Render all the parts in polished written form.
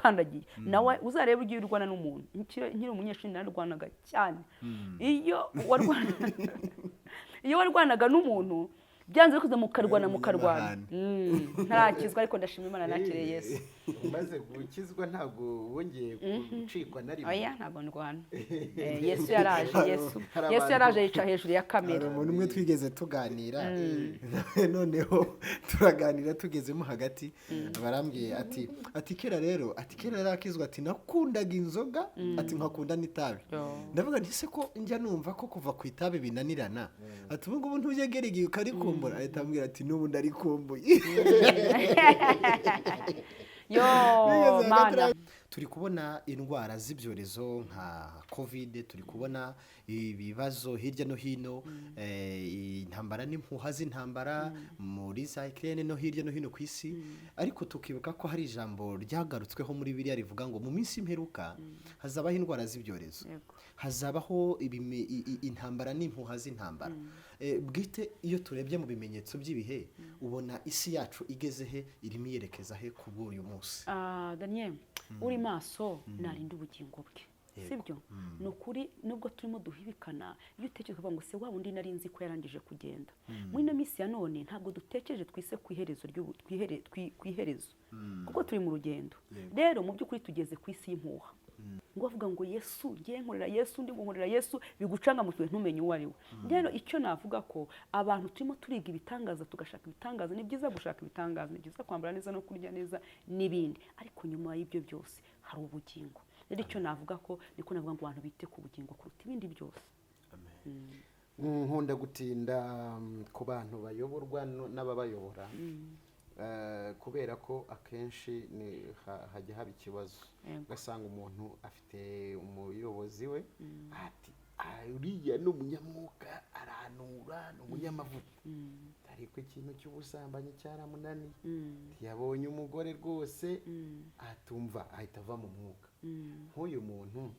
kandagiye nawe uzareba ugiye urwana n'umuntu nkiri umunyeshuri narwanaga cyane iyo warwanaga n'umuntu byanze bikuze mukarwana ntarakizwa ariko ndashima Imana nakiriye Yesu maze gukizwa ntabwo wongeye gucikwa na rimwe oya ntabwo ndwana Yesu yaraje yica hejuru ya kamera umuntu umwe twigeze tuganira noneho turaganira tugezemo hagati barambwiye ati kera rero akizwa ati nakundaga inzoga ati nkakunda n'itabi ndavuga nti se ko njya numva ko kuva ku itabi binanirana ati ubu ngubu ntujyegere igihe ukarikumbura ahita ambwira ati n'ubu ndarikumbuye mana turi kubona indwara z'ibyorezo nka covid turi kubona ibibazo hirya no hino intambara n'impuha z'intambara muri za Ukraine no hirya no hino ku isi ariko tukibuka ko hari ijambo ryagarutsweho muri Bibiliya rivuga ngo mu minsi imperuka hazabaho indwara z'ibyorezo hazabaho intambara n'impuha z'intambara bwite iyo turebye mu bimenyetso by'ibihe ubona isi yacu igeze he irimo yerekeza he ku bw'uyu munsi Daniel uri maso narinda ubugingo bwe sibyo no kuri nubwo turimo duhibikana iyo utekereza kuvuga ngo se wa wundi nari nzi ko yarangije kugenda muri no minsi ya none ntabwo dutekereje twise ku iherezo kuko turi mu rugendo rero mu by'ukuri tugeze ku isi y'impuha ngo bavuga ngo Yesu ngiye nkorera Yesu ndi nkorera Yesu bigucanga mu kintu ntumenye uwo ari we rero icyo navuga ko abantu turimo turiga ibitangaza tugashaka ibitangaza ni byiza gushaka ibitangaza ni byiza kwambara neza no kurya neza n'ibindi ariko nyuma y'ibyo byose hari ubugingo rero icyo navuga ko niko navuga ngo abantu bite ku bugingo kuruta ibindi byose nkunda gutinda ku bantu bayoborwa n'ababayobora kubera ko akenshi hajya haba ikibazo ugasanga umuntu afite umuyobozi we ati uriya ni umunyamwuka arahanura ni umunyamavuta ariko ikintu cy'ubusambanyi cyaramunaniye yabonye umugore rwose atumva ahita ava mu mwuka nk'uyu muntu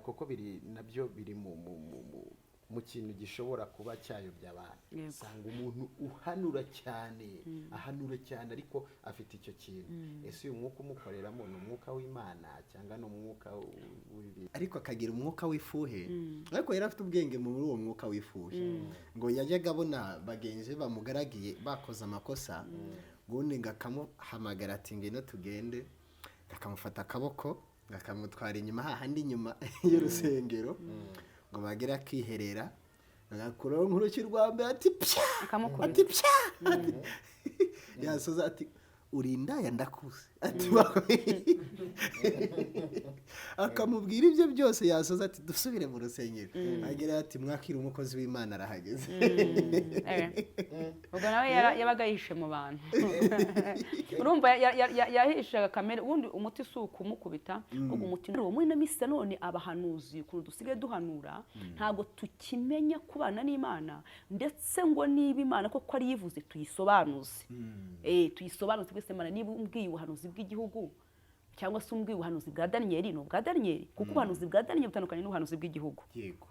kuko nabyo biri mu kintu gishobora kuba cyayobya abantu usanga umuntu ahanura cyane ariko afite icyo kintu ese uyu mwuka umukoreramo ni umwuka w'Imana cyangwa ni umwuka w'ibindi ariko akagira umwuka w'ifuhe ariko yari afite ubwenge muri uwo mwuka w'ifuhe ngo yajyaga abona bagenzi bamugaragiye bakoze amakosa ubundi ngakamuhamagara ati ngwino tugende akamufata akaboko akamutwara inyuma hahandi inyuma y'urusengero ngo bagere akiherera agakuraho nk'uruki rwa mbere ati pya yasoza ati urindaya ndakuze ati akamubwira ibyo byose yasoza ati dusubire mu rusengero agera ati mwakira umukozi w'Imana arahageze ubwo nawe yabaga yihishe mu bantu urumva yahishaga kamere ubundi umuti si ukumukubita ubwo umuti muri na misi none abahanuzi ukuntu dusigaye duhanura ntabwo tukimenya kubana n'Imana ndetse ngo niba Imana koko ari yivuze tuyisobanuze tuyisobanuze twese Imana niba umbwiye ubuhanuzi bw'igihugu cyangwa se umbwiye ubuhanuzi bwa Daniel no bwa Daniel kuko ubuhanuzi bwa Daniel butandukanye n'ubuhanuzi bw'igihugu yego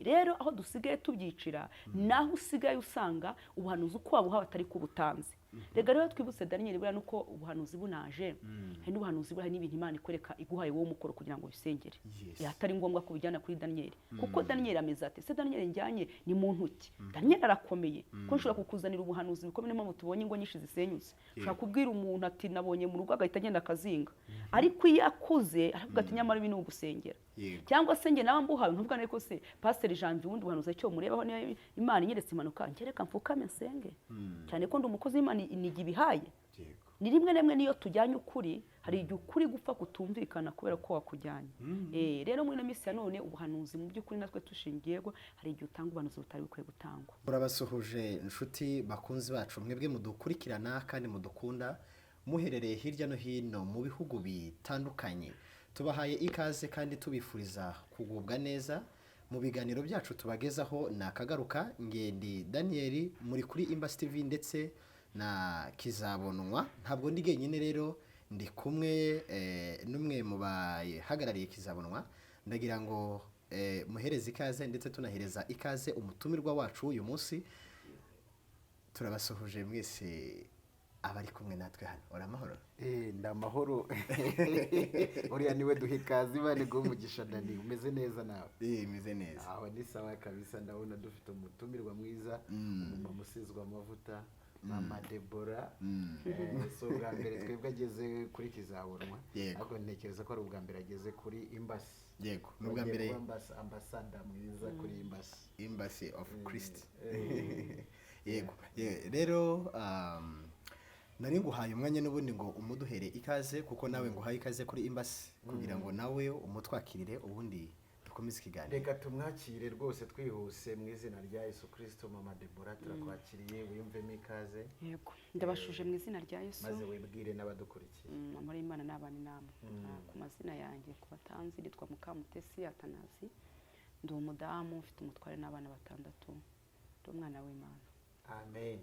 rero aho dusigaye tubyicira naho usigaye usanga ubuhanuzi uko wabuha batari kubutanze rega rero twibutse Daniel bura nuko ubuhanuzi bunaje hari n'ubuhanuzi bura n'ibintu Imana ikoreka iguhaye wowe mukoro kugira ngo bisengere atari ngombwa ko bijyana kuri Daniel kuko Daniel ameze ate se Daniel njyanye ni muntu ki Daniel arakomeye ko nshobora kukuzanira ubuhanuzi bikomeye mu tubonye ngo nyinshi zisenyutse ushaka kubwira umuntu ati nabonye mu rugo agahita agenda akazinga ariko iyo akuze aravuga ati nyamara ibi ni ugusengera cyangwa se nge nawe mbuhawe ntuvuga ariko se Pastor Janvier wundi buhanuzi cyo murebaho ni Imana inyeretse impanuka ngereka mfukame nsenge cyane ko ndi umukozi w'Imana inigibihaye ni rimwe nemwe niyo tujyanye ukuri hari igihe ukuri gupfa kutumvikana kubera ko wakujyanye rero muri na misi ya none ubuhanuzi mu by'ukuri natwe tushingiyego hari igihe utanga ubuhanuzi butari bukwiye gutangwa urabasuhuje inshuti bakunzi bacu mwebwe mudukurikirana kandi mudukunda muherereye hirya no hino mu bihugu bitandukanye tubahaye ikaze kandi tubifuriza kugubwa neza mu biganiro byacu tubagezaho nakagaruka ngendi Daniel muri kuri Imbasi TV ndetse na Kizabonwa ntabwo ndi genyine rero ndi kumwe n'umwe mu bahagarariye Kizabonwa ndagira ngo muhereze ikaze ndetse tunahereza ikaze umutumirwa wacu uyu munsi turabasuhuje mwese abari kumwe natwe hano uri amahoro ndamahoro uriya niwe duha ikaze Imana iguhe umugisha Dani umeze neza nawe meze neza aho ni sawa kabisa ndabona dufite umutumirwa mwiza umumama usizwe amavuta Mama Deborah so bwa mbere twebwe ageze kuri Kizabonwa ariko ntekereza ko ari ubwa mbere ageze kuri Embassy yego n'ubwa mbere ambassador mwiza kuri Embassy of Christ yego rero nari nguhaye umwanya n'ubundi ngo umuduhere ikaze kuko nawe nguhaye ikaze kuri Embassy kugira ngo nawe umutwakirire ubundi dukomeze ikiganiro reka tumwakire rwose twihuse mu izina rya Yesu Kristo Mama Deborah turakwakiriye wiyumvemo ikaze yego ndabashuje mu izina rya Yesu maze wibwire n'abadukurikiye muri Imana n'abandi namwe ku mazina yanjye ku batanzi nitwa Mukamutesi Atanazi ndi umudamu ufite umutware n'abana 6 ndi umwana w'Imana amen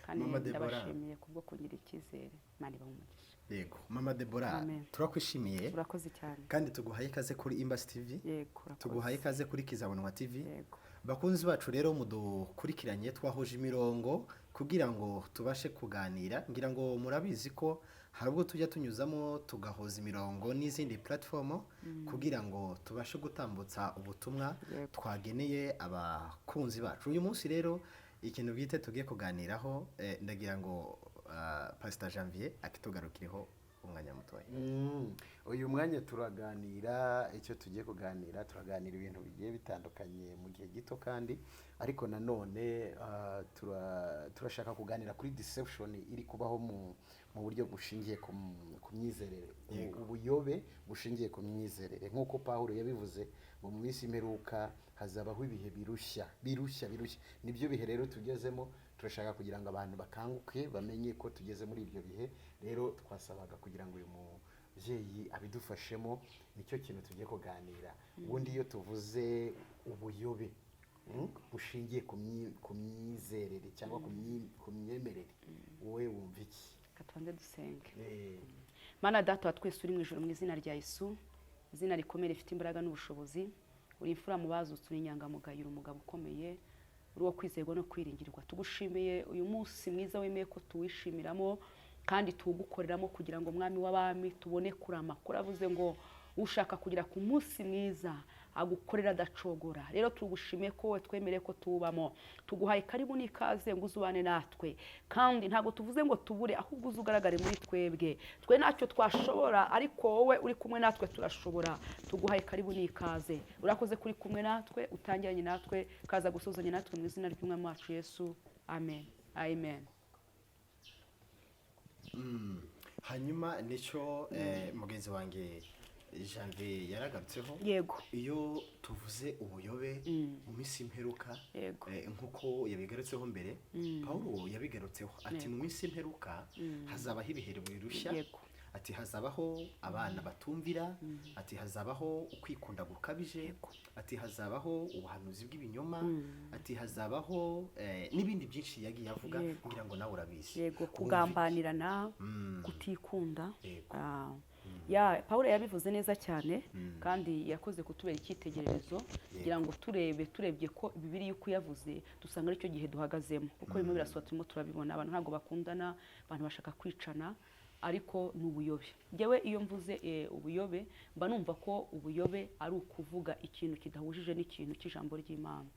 kandi ndabashimiye kubwo kugira icyizere Imana ibahumugisha yego Mama Deborah turakwishimiye urakoze cyane kandi tuguhaye ikaze kuri Embassy TV yego tuguhaye ikaze kuri Kizabonwa TV yego bakunzi bacu rero mudukurikiranye twahuje imirongo kugira ngo tubashe kuganira ngira ngo murabizi ko hari ubwo tujya tunyuzamo tugahoza imirongo n'izindi platform kugira ngo tubashe gutambutsa ubutumwa twageneye abakunzi bacu uyu munsi rero ikintu bwite tugiye kuganiraho ndagira ngo Pastor Janvier akitugarukireho umwanya mutoya uyu mwanya turaganira icyo tugiye kuganira turaganira ibintu bigiye bitandukanye mu gihe gito kandi ariko nanone turashaka kuganira kuri deception iri kubaho mu buryo bushingiye ku myizerere ubuyobe bushingiye ku myizerere nk'uko Pawulo yabivuze ngo mu minsi imperuka hazabaho ibihe birushya nibyo bihe rero tugezemo turashaka kugira ngo abantu bakanguke bamenye ko tugeze muri ibyo bihe rero twasabaga kugira ngo uyu mubyeyi abidufashemo nicyo kintu tugiye kuganira ubundi iyo tuvuze ubuyobe bushingiye ku myizerere cyangwa ku myemerere wowe wumva iki katwanze dusenge Mana data wa twese uri mu ijuru mu izina rya Yesu izina rikomeye rifite imbaraga n'ubushobozi uri imfura mu bazutse uri inyangamugayo uri umugabo ukomeye uri wo kwizerwa no kwiringirwa tugushimiye uyu munsi mwiza wemeye ko tuwishimiramo kandi tugukoreramo kugira ngo mwami w'abami tubone kurama kuravuze ngo ushaka kugira ku munsi mwiza agukorera adacogora rero tugushimiye ko we twemereye ko tubamo tuguhaye karibu n'ikaze ngo uzubane natwe kandi ntago tuvuze ngo tubure ahubwo uzugaragare muri twebwe twe ntacyo twashobora ariko wowe uri kumwe natwe turashobora tuguhaye karibu n'ikaze urakoze kuri kumwe natwe utangiranye natwe kaza gusuzanya natwe mu izina ry'umwami wacu Yesu amen amen hanyuma nicyo mugenzi wanjye Janvier yaragarutseho yego iyo tuvuze ubuyobe mu minsi imperuka nk'uko yabigarutseho mbere Pawulo yabigarutseho ati mu minsi imperuka hazabaho ibihe birushya ati hazabaho abana batumvira ati hazabaho ukwikunda gukabije ati hazabaho ubuhanuzi bw'ibinyoma ati hazabaho n'ibindi byinshi yagiye avuga kugira ngo nawe urabizi yego kugambanirana kutikunda Pawulo yabivuze neza cyane kandi yakoze kutubera icyitegererezo kugira ngo turebye ko Bibiliya uko yavuze dusanga aricyo gihe duhagazemo kuko bimwe birasohotse turimo turabibona abantu ntabwo bakundana abantu bashaka kwicana ariko n'ubuyobe njyewe iyo mvuze ubuyobe mba numva ko ubuyobe ari ukuvuga ikintu kidahujije n'ikintu cy'ijambo ry'Imana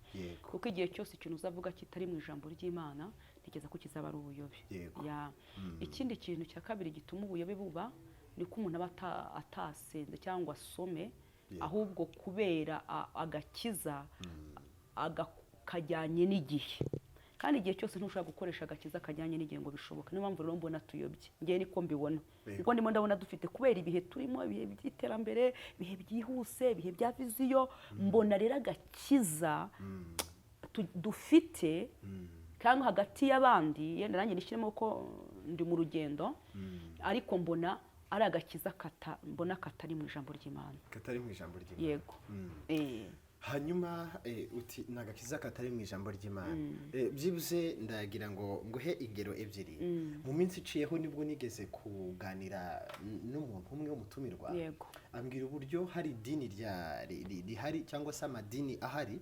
kuko igihe cyose ikintu uzavuga kitari mu ijambo ry'Imana ntekereza ko kizaba ari ubuyobe ikindi kintu cya kabiri gituma ubuyobe buba ni ko umuntu aba atasenze cyangwa asome ahubwo kubera agakiza kajyanye n'igihe kandi igihe cyose ntushobora gukoresha agakiza kajyanye n'igihe ngo bishoboka niyo mpamvu rero mbona tuyobye ngewe niko mbibona kuko ndimo ndabona dufite kubera ibihe turimo ibihe by'iterambere ibihe byihuse ibihe bya viziyo mbona rero agakiza dufite cyangwa hagati y'abandi yenda nanjye nishyiremo ko ndi mu rugendo ariko mbona ari agakiza mbona katari mu ijambo ry'Imana katari mu ijambo ry'Imana yego hanyuma uti nagakiza katari mu ijambo ry'Imana byibuze ndagira ngo nguhe ingero ebyiri mu minsi iciyeho nibwo nigeze kuganira n'umuntu umwe w'umutumirwa ambwira uburyo hari idini rihari cyangwa se amadini ahari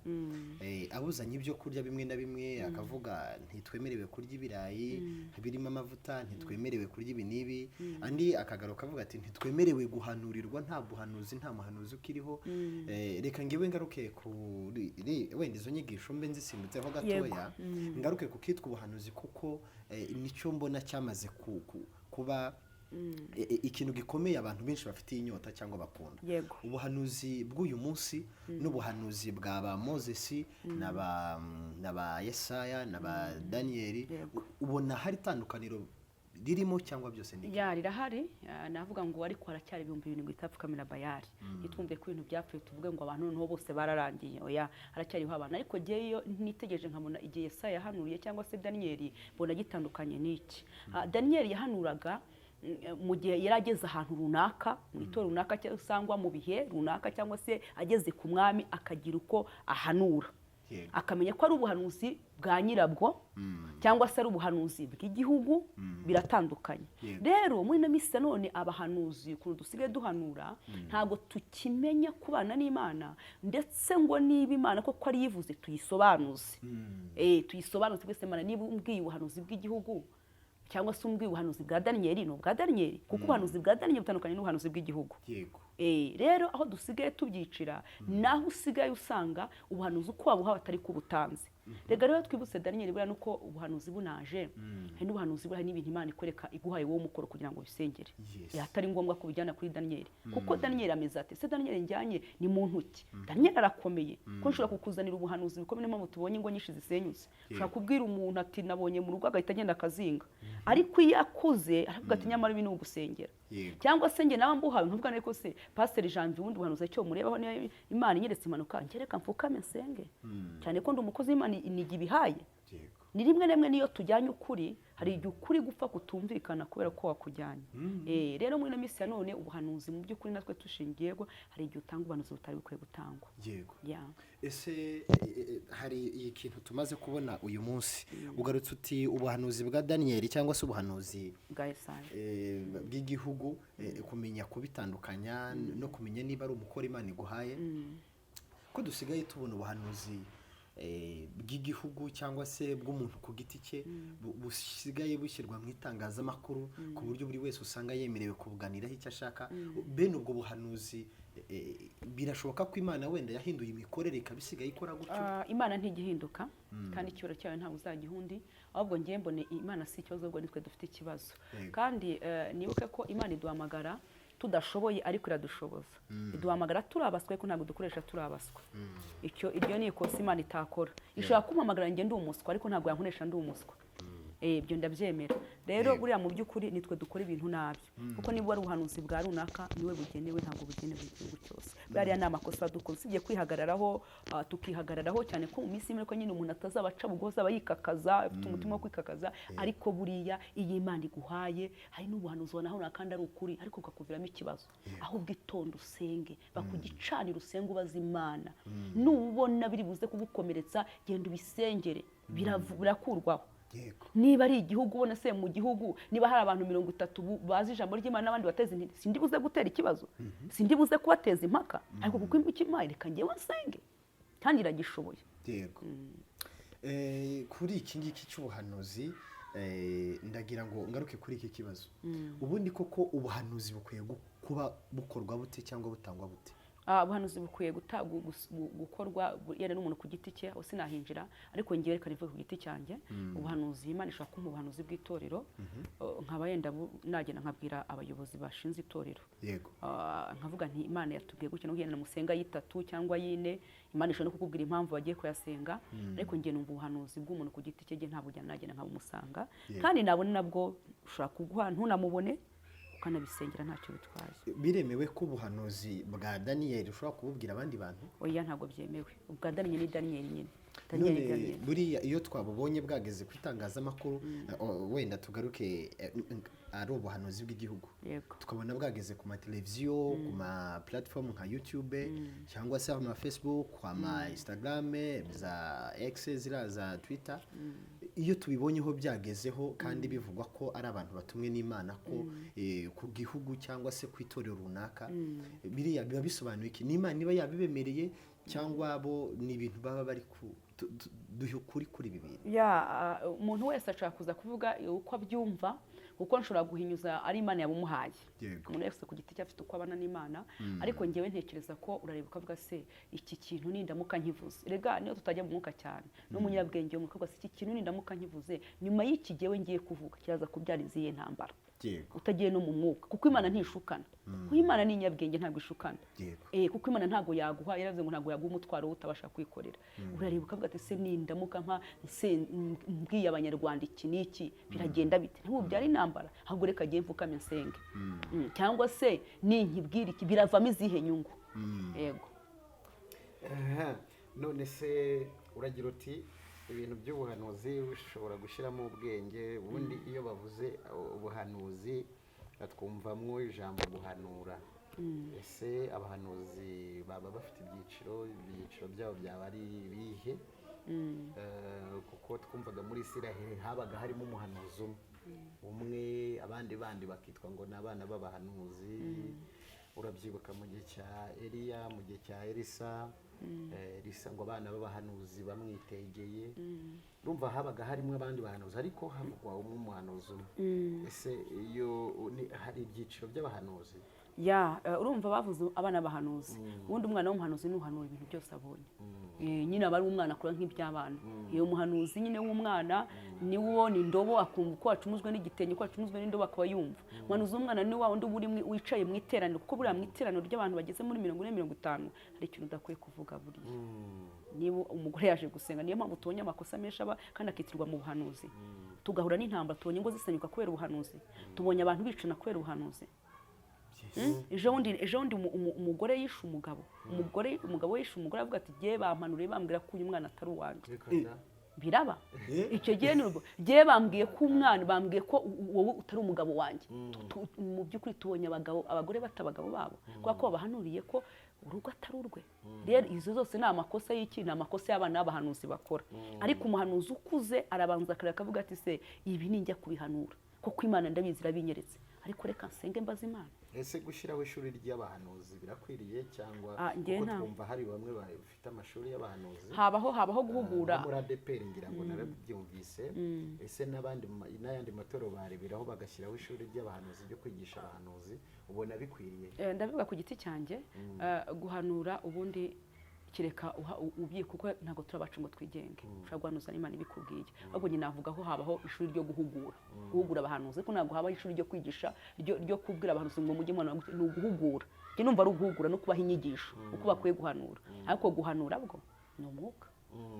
abuzanye ibyo kurya bimwe na bimwe akavuga ntitwemerewe kurya ibirayi birimo amavuta ntitwemerewe kurya ibi n'ibi andi akagaruka avuga ati ntitwemerewe guhanurirwa nta buhanuzi nta muhanuzi ukiriho reka ngewe ngaruke kuri wenda izo nyigisho mbe nzisimbutseho gatoya ngaruke ku kitwa ubuhanuzi kuko nicyo mbona cyamaze kuba ikintu gikomeye abantu benshi bafitiye inyota cyangwa bakunda ubuhanuzi bw'uyu munsi n'ubuhanuzi bwa ba Moses n'aba Yesaya n'aba Daniel ubona hari itandukaniro ririmo cyangwa byose ni rirahari navuga ngo ariko haracyari 7,000 itapfukamira bayari nitwumve ko ibintu byapfuye tuvuge ngo abantu noneho bose bararangiye oya haracyariho abantu ariko giyeyo nitegereje nkabona igihe Yesaya yahanuriye cyangwa se Daniel bona gitandukanye n'iki Daniel yahanuraga mu gihe yarageze ahantu runaka mu itorero runaka cyangwa mu bihe runaka cyangwa se ageze ku mwami akagira uko ahanura akamenya ko ari ubuhanuzi bwa nyirabwo cyangwa se ari ubuhanuzi bw'igihugu biratandukanye rero muri na misi none abahanuzi ukuntu dusigaye duhanura ntago tukimenya kubana n'Imana ndetse ngo niba Imana koko ari yivuze tuyisobanuze tuyisobanuze twese Imana niba umbwiye ubuhanuzi bw'igihugu cyangwa se umbwiye ubuhanuzi bwa Daniel no bwa Daniel kuko ubuhanuzi bwa Daniel butandukanye n'ubuhanuzi bw'igihugu rero aho dusigaye tubyicira naho usigaye usanga ubuhanuzi uko wabuha batari kubutanze rega rero twibutse Daniel buriya nuko ubuhanuzi bunaje hari n'ubuhanuzi buriya n'ibintu Imana ikoreka iguhaye wowe umukoro kugira ngo bisengere atari ngombwa ko bijyana kuri Daniel kuko Daniel ameze ate se Daniel njyanye ni muntu ki Daniel arakomeye ko nshobora kukuzanira ubuhanuzi bikomeye n'impamvu tubonye ngo nyinshi zisenyutse ushobora kubwira umuntu ati nabonye mu rugo agahita agenda akazinga ariko iyo akuze aravuga ati nyamara ibi ni ugusengera cyangwa se nge nawe mbuhawe ntuvuga ariko se Pastor Janvier ubundi buhanuzi cyo murebaho ni Imana inyeretse impanuka ngereka mfukame nsenge cyane ko ndi umukozi w'Imana inigi bihaye ni rimwe nemwe niyo tujyanye ukuri hari igihe ukuri gupfa kutumvikana kubera ko wakujyanye rero muri na misi ya none ubuhanuzi mu by'ukuri natwe tushingiyego hari igihe utanga ubuhanuzi butari bukwiye gutangwa ese hari ikintu tumaze kubona uyu munsi ugarutse uti ubuhanuzi bwa Daniel cyangwa se ubuhanuzi bwa Yesaya bw'igihugu kumenya kubitandukanya no kumenya niba ari umukoro Imana iguhaye ko dusigaye tubona ubuhanuzi bw'igihugu cyangwa se bw'umuntu ku giti cye busigaye bushyirwa mu itangazamakuru ku buryo buri wese usanga yemerewe kubuganiraho icyo ashaka bene ubwo buhanuzi birashoboka ko Imana wenda yahinduye imikorere ikabisigaye ikora gutyo Imana ntigihinduka kandi icyubahiro cyayo ntabwo uzagihundi ahubwo ngiye mbone Imana si ikibazo ubwo nitwe dufite ikibazo kandi nibuke ko Imana iduhamagara tudashoboye ariko iradushoboza iduhamagara turabaswe ko ntabwo dukoresha turabaswe iryo ni ikosa Imana itakora ishobora kumpamagara nge ndi umuswa ariko ntabwo yankoresha ndi umuswa ibyo ndabyemera rero buriya mu by'ukuri nitwe dukora ibintu nabi kuko niba ari ubuhanuzi bwa runaka niwe bugenewe ntabwo bugenewe igihugu cyose buriya ni amakosa dukora usibye kwihagararaho tukihagararaho cyane ko mu minsi imwe ko nyine umuntu atazabaca bugoza aba yikakaza afite umutima wo kwikakaza ariko buriya iyi Imana iguhaye hari n'ubuhanuzi wanaho kandi ari ukuri ariko ukakuviramo ikibazo ahubwo itonde usenge bakugicanira usenge ubaza Imana nubona biri buze kugukomeretsa genda ubisengere birakurwaho niba ari igihugu ubona se mu gihugu niba hari abantu 30 bazi ijambo ry'Imana n'abandi bateze intege sindi buze gutera ikibazo sindi buze kubateza impaka ariko kuko imana reka ngewe nsenge kandi iragishoboye kuri iki ngiki cy'ubuhanuzi ndagira ngo ngaruke kuri iki kibazo ubundi koko ubuhanuzi bukwiye kuba bukorwa bute cyangwa butangwa bute ubuhanuzi bukwiye gukorwa yera n'umuntu ku giti cye aho sinahinjira ariko ngiye reka rivuge ku giti cyanjye ubuhanuzi Imana ishaka kumpa ubuhanuzi bw'itorero nkaba yenda nagenda nkabwira abayobozi bashinze itorero nkavuga nti Imana yatubwiye gutya no hiyana musenga y'itatu cyangwa y'ine Imana ishobora no kukubwira impamvu bagiye kuyasenga ariko ngiye numva ubuhanuzi bw'umuntu ku giti cye ntabwo nagenda nkabumusanga kandi nabone nabwo ushobora kuguha ntunamubone ukanabisengera ntacyo bitwaye biremewe ko ubuhanuzi bwa Daniel ushobora kububwira abandi bantu oya ntabwo byemewe ubwa Daniel ni Daniel nyine none buriya iyo twabubonye bwageze ku itangazamakuru wenda tugaruke ari ubuhanuzi bw'igihugu tukabona bwageze ku mateleviziyo ku ma platform nka YouTube cyangwa se ama Facebook ama Instagram za X za Twitter iyo tubibonyeho byagezeho kandi bivugwa ko ari abantu batumwe n'Imana ko ku gihugu cyangwa se ku itorero runaka biriya biba bisobanuye iki n'Imana niba yabibemereye cyangwa bo ni ibintu baba bari duhe ukuri kuri ibi bintu umuntu wese ashaka kuza kuvuga uko abyumva kuko nshobora guhinyuza ari Imana yabumuhaye umuntu wese ku giti cye afite uko abana n'Imana ariko ngewe ntekereza ko urareba ukavuga se iki kintu nindamuka nkivuze rega niyo tutajya mu mwuka cyane no mu nyabwenge yo mukavuga se iki kintu nindamuka nkivuze nyuma y'iki gewe ngiye kuvuga kiraza kubyara iziye ntambara utagiye no mu mwuka kuko Imana ntishukana kuko Imana ni inyabwenge ntabwo ishukana kuko Imana ntabwo yaguha yaravuze ngo ntabwo yaguha umutwaro utabasha kwikorera urareba ukavuga ati se nindamuka nka mbwiye abanyarwanda iki n'iki biragenda bite ntibubyara intambara ahubwo reka agiye mfukame nsenge cyangwa se ninkibwira iki biravamo izihe nyungu yego none se uragira uti ibintu by'ubuhanuzi ushobora gushyiramo ubwenge ubundi iyo bavuze ubuhanuzi twumvamo ijambo guhanura ese abahanuzi baba bafite ibyiciro byabo byaba ari ibihe kuko twumvaga muri Isiraheli habaga harimo umuhanuzi umwe abandi bakitwa ngo ni abana b'abahanuzi urabyibuka mu gihe cya Eliya mu gihe cya Elisa ngo abana b'abahanuzi bamwitegeye urumva habaga harimo abandi bahanuzi ariko havugwa umuhanuzi umwe ese iyo hari ibyiciro by'abahanuzi urumva bavuze abana bahanuzi ubundi umwana w'umuhanuzi nuhanura ibintu byose abonye nyine aba ari umwana akura nk'iby'abana iyo muhanuzi nyine w'umwana niwe ubona indobo akumva uko wacumuzwe n'igitenge uko wacumuzwe n'indobo akaba yumva umuhanuzi w'umwana ni wa wundi uba wicaye mu iteraniro kuko buriya mu iteraniro ry'abantu bageze muri 40-50 hari ikintu udakwiye kuvuga buriya niba umugore yaje gusenga niyo mpamvu tubonye amakosa menshi aba kandi akitirwa mu buhanuzi tugahura n'intambara tubonye ngo zisenyuka kubera ubuhanuzi tubonye abantu bicana kubera ubuhanuzi ejo bundi umugore yishe umugabo yishe umugore avuga ati giye bampanuriye bambwira ko uyu mwana atari uwanjye biraba icyo gihe n'urwo giye bambwiye ko umwana bambwiye ko wowe utari umugabo wanjye mu by'ukuri tubonye abagore batabagabo babo kwa ko babahanuriye ko urugo atari urwe rero izo zose ni amakosa y'iki ni amakosa y'abana b'abahanuzi bakora ariko umuhanuzi ukuze arabanza akareka akavuga ati se ibi ninjya kubihanura kuko Imana ndabizi irabinyeretse ariko reka nsenge mbaza Imana ese gushyiraho ishuri ry'abahanuzi birakwiriye cyangwa kuko twumva hari bamwe bafite amashuri y'abahanuzi habaho guhugura muri ADPR ngira ngo narabyumvise ese n'ayandi matorero bareberaho bagashyiraho ishuri ry'abahanuzi ryo kwigisha abahanuzi ubona bikwiriye ndavuga ku giti cyanjye guhanura ubundi kireka ubye kuko ntago turabacu ngo twigenge ushaka guhanuza n'Imana ibikubwiye ahubwo nyine navuga ko habaho ishuri ryo guhugura abahanuzi ko ntago habaho ishuri ryo kwigisha ryo kubwira abahanuzi ngo mujye mwana ni uguhugura njye numva ari uguhugura no kubaha inyigisho uko bakwiye guhanura ariko guhanura bwo ni umwuka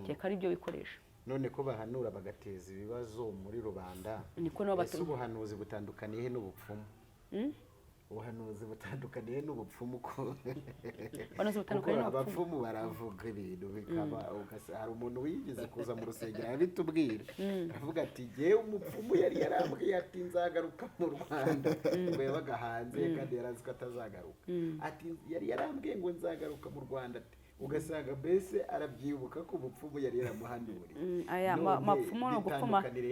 cyeka ari byo bikoresha none ko bahanura bagateza ibibazo muri rubanda niko no ubuhanuzi butandukaniye n'ubupfumu ubuhanuzi butandukaniye n'ubupfumu ko abapfumu baravuga ibintu bikaba hari umuntu wigeze kuza mu rusengero abitubwira aravuga ati yewe umupfumu yari yarambwiye ati nzagaruka mu Rwanda ngo yabaga hanze kandi yarazi ko atazagaruka ati yari yarambwiye ngo nzagaruka mu Rwanda ugasanga mbese arabyibuka ko umupfumu yari yaramuhanuriye aya mapfumu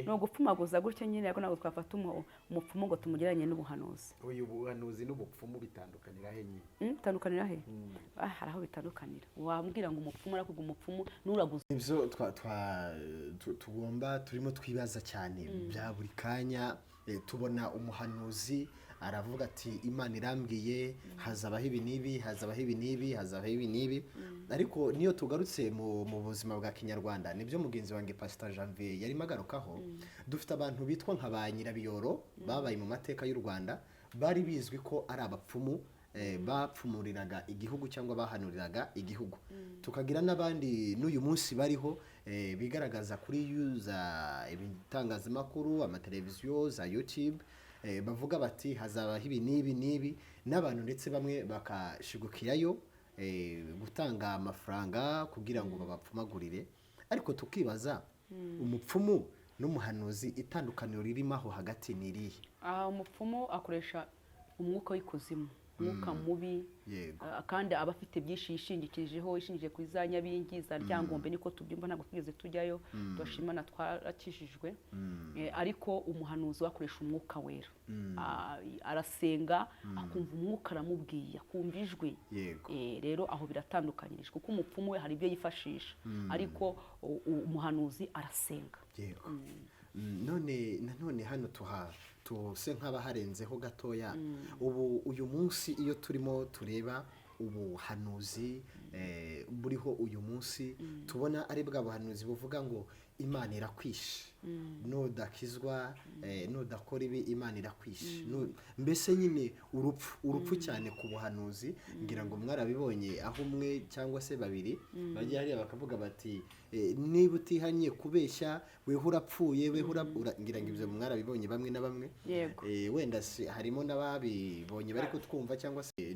no gupfumaguza gutyo nyine ariko ntabwo twafata umupfumu ngo tumugeranye n'ubuhanuzi uyu buhanuzi n'ubupfumu bitandukanira he nyine bitandukanira he hari aho bitandukanira wambwira ngo umupfumu arakuga umupfumu n'uraguza ibyo tugomba turimo twibaza cyane bya buri kanya tubona umuhanuzi aravuga ati Imana irambwiye hazabaho ibi n'ibi hazabaho ibi n'ibi hazabaho ibi n'ibi ariko niyo tugarutse mu buzima bwa kinyarwanda nibyo mugenzi wanjye Pastor Janvier yari magarukaho dufite abantu bitwa nka ba nyirabiyoro babaye mu mateka y'u Rwanda bari bizwi ko ari abapfumu bapfumuriraga igihugu cyangwa bahanuriraga igihugu tukagira n'abandi n'uyu munsi bariho bigaragaza kuri ibitangazamakuru amateleviziyo za YouTube bavuga bati hazabaho ibi n'ibi n'abantu ndetse bamwe bakashigukirayo gutanga amafaranga kugira ngo babapfumagurire ariko tukibaza umupfumu n'umuhanuzi itandukaniro ririmo aho hagati ni irihe? umupfumu akoresha umwuka w'ikuzimu, umwuka mubi, kandi aba afite byinshi yishingikije kuri za nyabingi za ryangombe, niko tubyumva, ntabwo twigeze tujyayo, turashimana twarakijijwe. Ariko umuhanuzi wakoresha umwuka wera, arasenga akumva umwuka aramubwiye, akumva ijwi. Rero aho biratandukanyije, kuko umupfumu we hari ibyo yifashisha, ariko umuhanuzi arasenga. Nanone hano tuse nk'abaharenzeho gatoya. Ubu uyu munsi iyo turimo tureba ubuhanuzi buriho uyu munsi, tubona ari bwa buhanuzi buvuga ngo Imana irakwishe, nudakizwa nudakora ibi Imana irakwishe. Mbese nyine urupfu cyane ku buhanuzi. Ngira ngo mwarabibonye aho umwe cyangwa se babiri bajya hariya bakavuga bati niba utihanye kubeshya weho urapfuye, ngira ngo ibyo mwarabibonye bamwe na bamwe. Wenda harimo n'ababibonye bari kutwumva, cyangwa se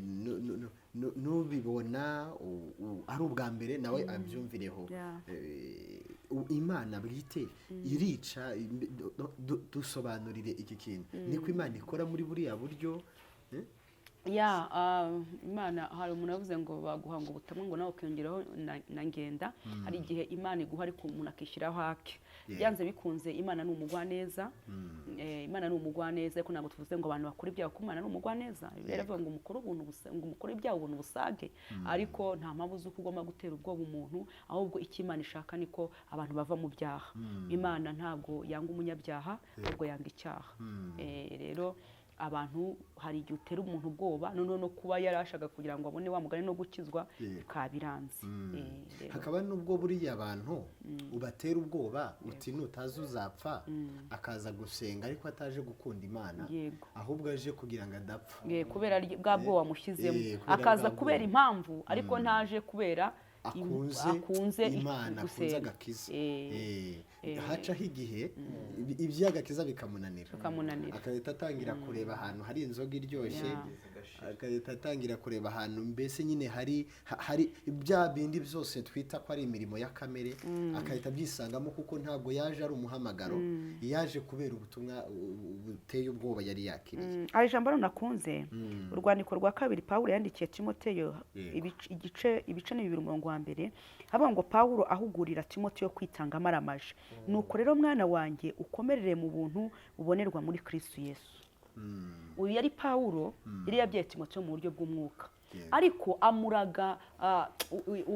nubibona ari ubwa mbere nawe abyumvireho. Imana bwite irica, dusobanurire iki kintu. Niko Imana ikora muri buriya buryo? Imana, hari umuntu yavuze ngo baguhanga ubutumwa ngo nawe ukiyongeraho na ngenda. Hari igihe Imana iguha ariko umuntu akishyiraho hake. Byanze bikunze Imana ni umugwaneza. Imana ni umugwaneza, ariko ntabwo tuvuze ngo abantu bakora ibyaha, kuko Imana ni umugwaneza. Biravuga ngo umukore ibyaha ubuntu busage, ariko nta mpamvu z'uko ugomba gutera ubwoba umuntu, ahubwo icyo Imana ishaka niko abantu bava mu byaha. Imana ntabwo yanga umunyabyaha, ahubwo yanga icyaha. Rero abantu hari igihe utera umuntu ubwoba, noneho no kuba yarashaka kugira ngo abone wa mugani no gukizwa kabiranze. Hakaba nubwo buriya abantu ubatera ubwoba, uti nutazi uzapfa, akaza gusenga ariko ataje gukunda Imana, ahubwo aje kugira ngo adapfa, kubera bwa bwoba wamushyizemo. Akaza kubera impamvu, ariko ntaje kubera akunze Imana, akunze agakiza. Hacaho igihe iby'agakiza bikamunanira, akahita atangira kureba ahantu hari inzoga iryoshye, akahita atangira kureba ahantu mbese nyine hari bya bindi byose twita ko ari imirimo ya kamere, akahita abyisangamo, kuko ntabwo yaje ari umuhamagaro, yaje kubera ubutumwa buteye ubwoba yari yakiriye. Hari ijambo nakunze, urwandiko rwa kabiri Pawulo yandikiye Timoteyo, ibice ni 2:1, avuga ngo Pawulo ahugurira Timoteyo kwitanga amaramaje. Nuko rero mwana wanjye ukomerere mu buntu bubonerwa muri Kristo Yesu. Uyu yari Pawulo, yari yabyaye Timoteyo mu buryo bw'umwuka, ariko amuraga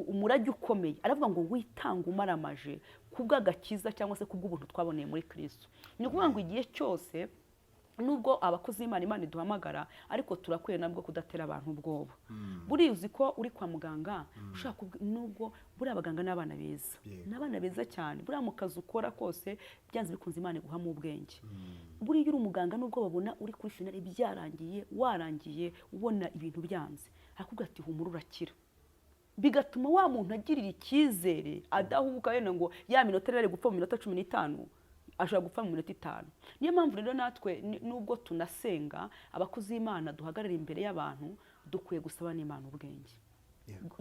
umurage ukomeye. Aravuga ngo witanga umaramaje kubw'agakiza, cyangwa se kubw'ubuntu twaboneye muri Kristo. Ni ukuvuga ngo igihe cyose nubwo abakozi Imana iduhamagara, ariko turakwiye nabwo kudatera abantu ubwoba. Buriya uzi ko uri kwa muganga, ushaka nubwo buriya abaganga n'abana beza, n'abana beza cyane, buriya mu kazi ukora kose byanze bikunze Imana iguhamo ubwenge. Buriya uri umuganga nubwo babona uri kuri finale byarangiye, warangiye ubona ibintu byanze, akubwira ati humura urakira. Bigatuma wa muntu agirira icyizere, adahubuka yenda ngo ya minota rero gupfa mu minota 15, ashobora gupfa mu minota 5. Niyo mpamvu rero natwe nubwo tunasenga, abakozi b'Imana duhagarara imbere y'abantu, dukwiye gusaba n'Imana ubwenge.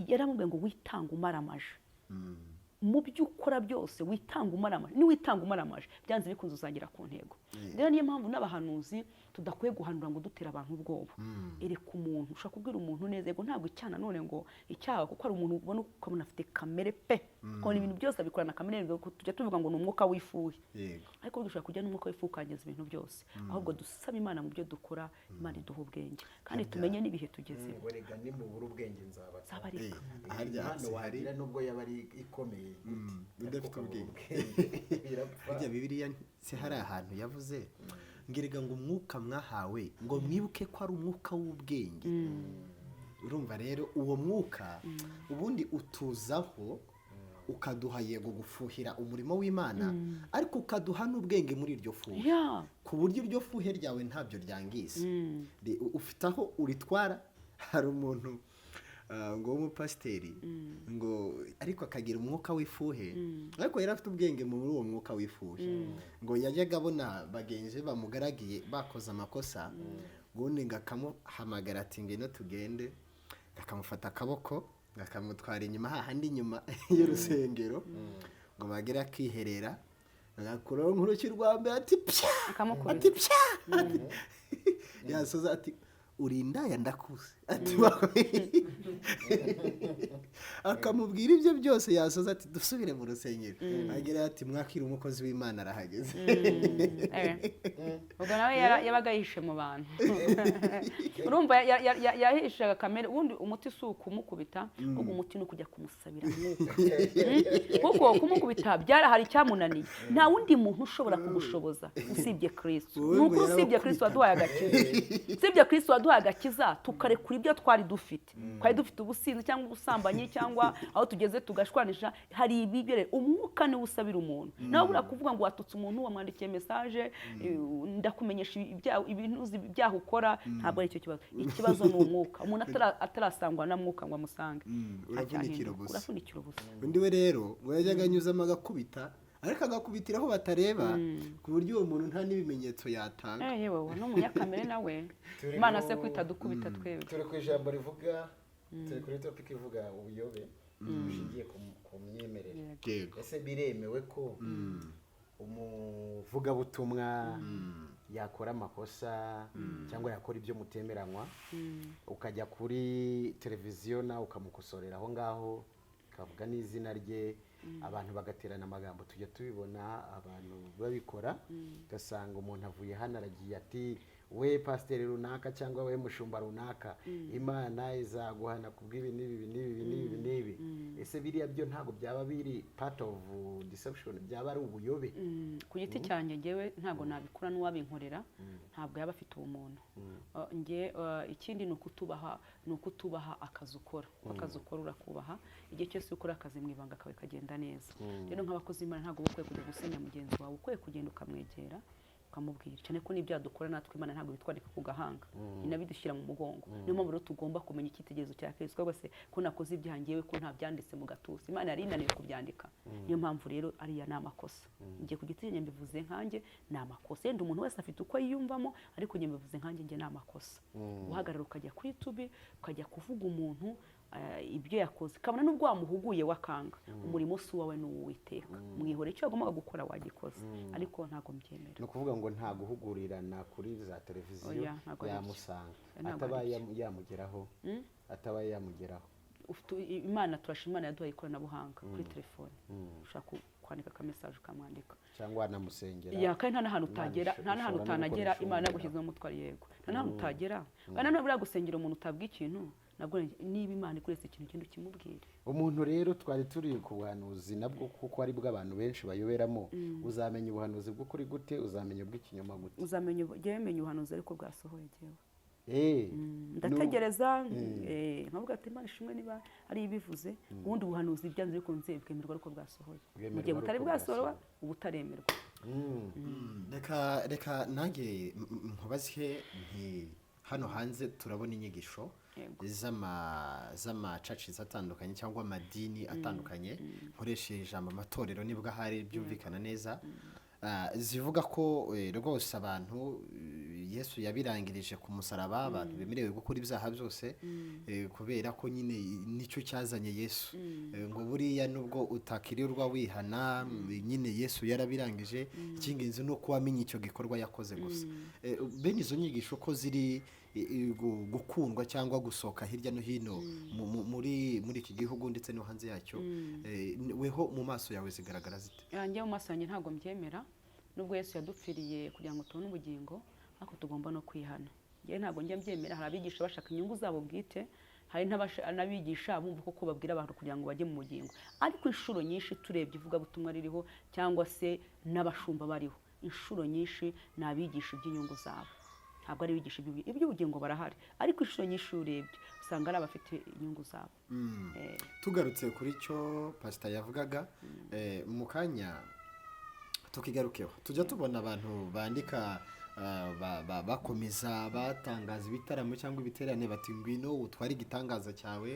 Yaramubwiye ngo witanga umaramaje. Mu byo ukora byose witanga umaramaje. Ni witanga umaramaje, byanze bikunze uzagera ku ntego. Rero niyo mpamvu n'abahanuzi tudakwiye guhanura ngo dutera abantu ubwoba. Ereka umuntu, ushaka kubwira umuntu neza, yego ntabwo icyana none ngo icyaha, kuko ari umuntu ubona ukabona afite kamere pe, ko ibintu byose abikorana kamere, tujya tuvuga ngo ni umwuka w'ifuhe. Ariko dushaka kujya n'umwuka w'ifuhe ukangeza ibintu byose, ahubwo dusaba Imana mu byo dukora, Imana iduha ubwenge, kandi tumenye n'ibihe tugeze. Ngo rega ni mu buru ubwenge nzabarika. Hano wagira nubwo yaba ari ikomeye udafite ubwenge. Burya Bibiliya se hari ahantu yavuze ngirega ngo umwuka mwahawe ngo mwibuke ko ari umwuka w'ubwenge. Urumva rero uwo mwuka ubundi utuzaho, ukaduha yego gufuhira umurimo w'Imana, ariko ukaduha n'ubwenge muri iryo fuhe, ku buryo iryo fuhe ryawe ntabyo ryangiza. Ufite aho uritwara. Hari umuntu ngo w'umupasiteri, ngo ariko akagira umwuka w'ifuhe, ariko yari afite ubwenge muri uwo mwuka w'ifuhe. Ngo yajyaga abona bagenzi bamugaragiye bakoze amakosa, ubundi ngo akamuhamagara ati ngwino tugende, akamufata akaboko akamutwara inyuma hahandi inyuma y'urusengero, ngo bagere akiherera agakuraho nk'uruki rwa mbere ati pya Akamukubita. ati pya yasoza ati uri indaya ndakuze ati akamubwira ibyo byose yasoza ati dusubire mu rusengero agira ati mwakira umukozi w'Imana arahageze ubwo nawe yabaga yihishe mu bantu urumva yahishaga kamere ubundi umuti si ukumukubita ubwo umuti ni ukujya kumusabira kuko kumukubita byarahari icyamunaniye nta wundi muntu ushobora kugushoboza usibye Kristo nuko usibye Kristo waduhaye agakiza usibye Kristo waduhaye agakiza tukarekura ibyo twari dufite ubusinzi cyangwa ubusambanyi cyangwa aho tugeze tugashwanisha hari ibibere umwuka ni usabira umuntu nawe bura kuvuga ngo watutse umuntu wamwandikiye message ndakumenyesha ibintu byaho ukora ntabwo ari cyo kibazo ikibazo ni umwuka umuntu atarasangwa na mwuka ngo amusange uravunikira gusa undi we rero ngo yajyaga anyuzamo agakubita ariko agakubitira aho batareba ku buryo uwo muntu nta n'ibimenyetso yatanga yewe wowe n'umunyakamere nawe Imana se kwita dukubita twebwe turi ku ijambo rivuga turi kuri topic ivuga ubuyobe bushingiye ku myemerere ese biremewe ko umuvugabutumwa yakora amakosa cyangwa yakora ibyo mutemeranywa ukajya kuri televiziyo nawe ukamukosorera aho ngaho ukavuga n'izina rye abantu bagaterana amagambo tujya tubibona abantu babikora ugasanga umuntu avuye hano aragiye ati we pasiteri runaka cyangwa we mushumba runaka Imana izaguhana kubw'ibi n'ibi ese biriya byo ntabwo byaba biri part of deception byaba ari ubuyobe ku giti cyanjye ngewe ntabwo nabikora n'uwabinkorera ntabwo yaba afite ubumuntu ikindi ni ukutubaha akazi ukora urakubaha igihe cyose ukora akazi mu ibanga kawe kagenda neza rero nk'abakozi b'Imana ntabwo ukwiye kujya gusenya mugenzi wawe ukwiye kugenda ukamwegera ukamubwira cyane ko n'ibyo dukora natwe Imana ntabwo bitwarika ku gahanga inabidushyira mu mugongo niyo mpamvu rero tugomba kumenya icyitegerezo cya Kristo rwose ko nakoze ibyaha ngewe ko nta byanditse mu gatusi Imana yari inaniwe kubyandika niyo mpamvu rero ariya ni amakosa ngiye ku giti cyanjye mbivuze nkanjye ni amakosa yenda umuntu wese afite uko yiyumvamo ariko njye mbivuze nkanjye njye ni amakosa uhagarara ukajya kuri YouTube ukajya kuvuga umuntu ibyo yakoze kabona n'ubwo wamuhuguye wakanga umurimo si wawe n'uwiteka mwihore icyo agomba gukora wagikoze ariko ntago mbyemera no kuvuga ngo nta guhugurirana kuri za televiziyo yamusanga atabaye yamugeraho Imana turashima Imana yaduhaye ikoranabuhanga kuri telefone ushaka kwandika ka message ukamwandika cyangwa anamusengera kandi nta n'ahantu utanagera Imana yagushyizemo umutwaro yego nta n'ahantu utagera kandi none buriya gusengera umuntu utabwa ikintu nabwo niba Imana ikuretse ikintu kindi ukimubwire umuntu rero twari turi ku buhanuzi nabwo kuko ari bwo abantu benshi bayoberamo uzamenya ubuhanuzi bw'ukuri gute uzamenya ubw'ikinyoma gute uzamenya ubuhanuzi ariko bwasohoye jewe ndategereza nkavuga ati Imana ishimwe niba ari ibivuze ubundi ubuhanuzi byanze bikunze bwemerwa ariko bwasohoye mu gihe butari bwasohora ubutaremerwa reka nanjye nkubaze hano hanze turabona inyigisho z'amacacizi atandukanye cyangwa amadini atandukanye nkoresheje ijambo amatorero nibwo hari byumvikana neza zivuga ko rwose abantu Yesu yabirangirije ku musaraba abantu bemerewe gukora ibyaha byose kubera ko nyine nicyo cyazanye Yesu ngo buriya nubwo utakirirwa wihana nyine Yesu yarabirangije icy'ingenzi ni uko wamenye icyo gikorwa yakoze gusa bene izo nyigisho ko ziri gukundwa cyangwa gusohoka hirya no hino muri iki gihugu ndetse no hanze yacyo weho mu maso yawe zigaragara zite yanjye mu maso yanjye ntabwo mbyemera nubwo Yesu yadupfiriye kugira ngo tubone ubugingo ariko tugomba no kwihana njye ntabwo njya mbyemera hari abigisha bashaka inyungu zabo bwite hari n'abigisha bumva ko babwira abantu kugira ngo bajye mu bugingo ariko inshuro nyinshi turebye ivugabutumwa ririho cyangwa se n'abashumba bariho inshuro nyinshi ni abigisha iby'inyungu zabo ntabwo ari abigisha iby'ubugingo barahari ariko inshuro nyinshi urebye usanga ari abafite inyungu zabo tugarutse kuri cyo pastor yavugaga mu kanya tukigarukeho tujya tubona abantu bandika bakomeza batangaza ibitaramo cyangwa ibiterane bati ngwino utware igitangaza cyawe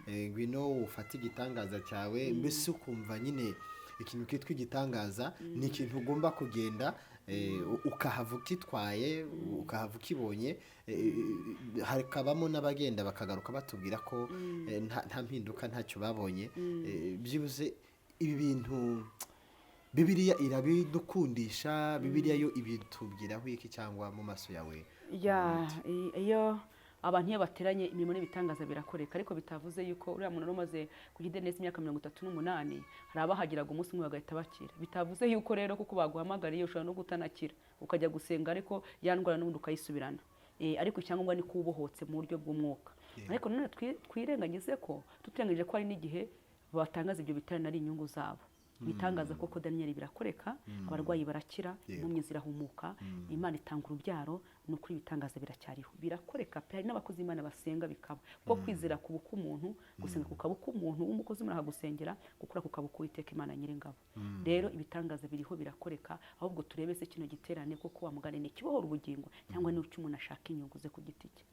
ngwino ufate igitangaza cyawe mbese ukumva nyine ikintu kitwa igitangaza ni ikintu ugomba kugenda ukahava ukitwaye ukahava ukibonye hakabamo n'abagenda bakagaruka batubwira ko nta mpinduka ntacyo babonye byibuze ibi bintu Bibiliya irabidukundisha, Bibiliya yo ibitubwiraho iki cyangwa mu maso yawe? Iyo abantu iyo bateranye imirimo n'ibitangaza birakoreka, ariko bitavuze yuko uriya muntu umaze kugenda neza imyaka 38 hari abahagiraga umunsi umwe bagahita bakira. Bitavuze yuko rero kuko baguhamagariye ushobora no gutanakira ukajya gusenga, ariko yandwara n'ubundi ukayisubirana. Ariko icyangombwa ni kubohotse mu buryo bw'umwuka. Ariko none twirengagize ko tutengije ko ari n'igihe batangaza ibyo bitari ari inyungu zabo. Bitangaza koko Daniel birakoreka, abarwayi barakira, impumyi zirahumuka, Imana itanga urubyaro, no kuri bitangaza biracyariho. Birakoreka pe, hari n'abakozi Imana basenga bikaba. Kuko kwizera kubuka umuntu, gusenga kukabuka umuntu, umukozi Imana akagusengera, gukura kukabuka Uwiteka Imana Nyir'ingabo. Rero ibitangaza biriho birakoreka, ahubwo turebe se kino giterane koko wamugane ni kibohora ubugingo cyangwa ni uko umuntu ashaka inyungu ze ku giti cye.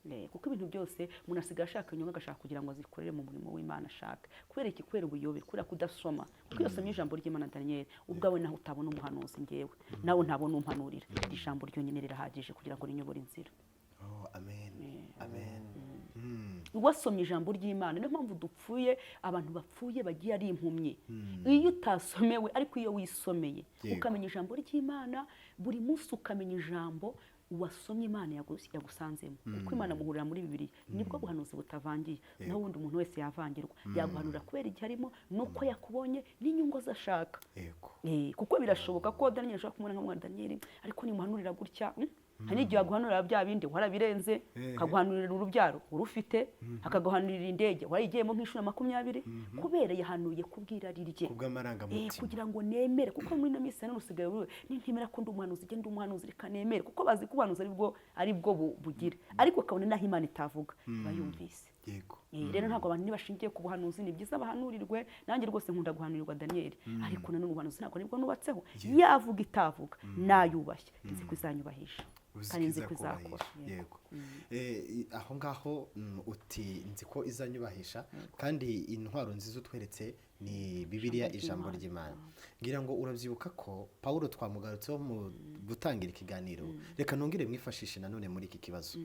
Kuko ibintu byose umuntu asigaye ashaka inyungu, agashaka kugira ngo azikorere mu murimo w'Imana ashaka. Kubera iki? Kubera ubuyobe, kubera kudasoma. Kuko iyo usomye ijambo ry'Imana Daniel, ubwawe naho utabona umuhanuzi ngewe, nawe ntabona umpanurira. Ijambo ryonyine rirahagije kugira ngo rinyobore inzira. Amen. Amen. Wasomye ijambo ry'Imana, niyo mpamvu dupfuye, abantu bapfuye bagiye ari impumyi. Iyo utasomewe, ariko iyo wisomeye ukamenya ijambo ry'Imana, buri munsi ukamenya ijambo wasomye Imana yagusanzemo. Uko Imana muhurira muri Bibiliya nibwo buhanuzi butavangiye. Naho wundi umuntu wese yavangirwa, yaguhanura kubera igihe arimo nuko yakubonye n'inyungu zashaka. Kuko birashoboka ko Daniel ashaka kumubona nka Daniel, ariko nimuhanurira gutya hari igihe aguhanurira bya bindi warabirenze, akaguhanurira urubyaro urufite, akaguhanurira indege warigiyemo nk'inshuro 20, kubera yahanuye kubwira rirye kugira ngo nemere. Kuko muri no misi n'urusigaye nintemera ko ndi umuhanuzi, genda umuhanuzi reka nemere, kuko bazi ko ubuhanuzi ari bwo bugira, ariko kabone naho Imana itavuga bayumvise. Rero ntabwo abantu nibashingiye ku buhanuzi, ni byiza bahanurirwe. Nanjye rwose nkunda guhanurirwa Daniel, ariko nanone ubuhanuzi ntabwo nibwo nubatseho. Yavuga itavuga nayubashye, nzi ko izanyubahisha kandi nzi ko izakora. Aho ngaho uti nzi ko izanyubahisha, kandi intwaro nziza utweretse ni Bibiliya, ijambo ry'Imana. Ngira ngo urabyibuka ko Paulo twamugarutseho mu gutangira ikiganiro. Reka nongere mwifashishe nanone muri iki kibazo.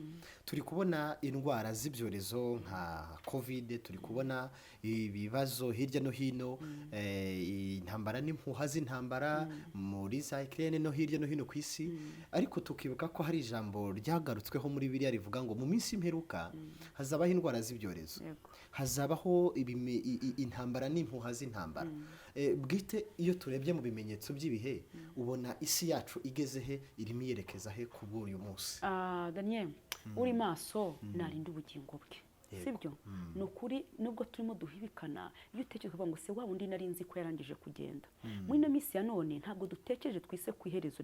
Turi kubona indwara z'ibyorezo nka COVID, turi kubona ibibazo hirya no hino, intambara n'impuha z'intambara muri za Ukraine no hirya no hino ku isi. Ariko tukibuka ko hari ijambo ryagarutsweho muri Bibiliya rivuga ngo mu minsi imperuka hazabaho indwara z'ibyorezo, hazabaho intambara n'impuha z'intambara. Bwite iyo turebye mu bimenyetso by'ibihe, ubona isi yacu igeze he, irimo yerekeza he ku bw'uyu munsi? Daniel, uri maso narinda ubugingo bwe, sibyo? Ni ukuri nubwo turimo duhibikana, iyo utekereje kuvuga ngo se wa wundi nari nzi ko yarangije kugenda. Muri ino minsi ya none ntabwo dutekereje twise ku iherezo,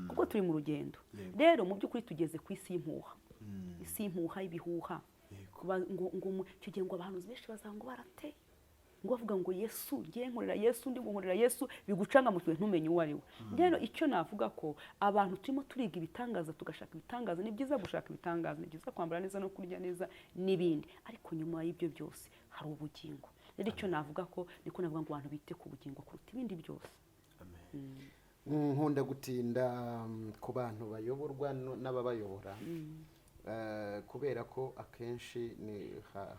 kuko turi mu rugendo. Rero mu by'ukuri tugeze ku isi y'impuha, isi y'impuha y'ibihuha. Ngo icyo gihe ngo abahanuzi benshi bazanga ngo barateye, ngo bavuga ngo Yesu, ngiye nkorera Yesu, ndi nkorera Yesu, bigucanga mu kintu ntumenye uwo ari we. Rero icyo navuga ko abantu turimo turiga ibitangaza, tugashaka ibitangaza. Ni byiza gushaka ibitangaza, ni byiza kwambara neza no kurya neza n'ibindi, ariko nyuma y'ibyo byose hari ubugingo. Rero icyo navuga ko niko navuga ngo abantu bite ku bugingo kuruta ibindi byose. Nkunda gutinda ku bantu bayoborwa n'ababayobora, kubera ko akenshi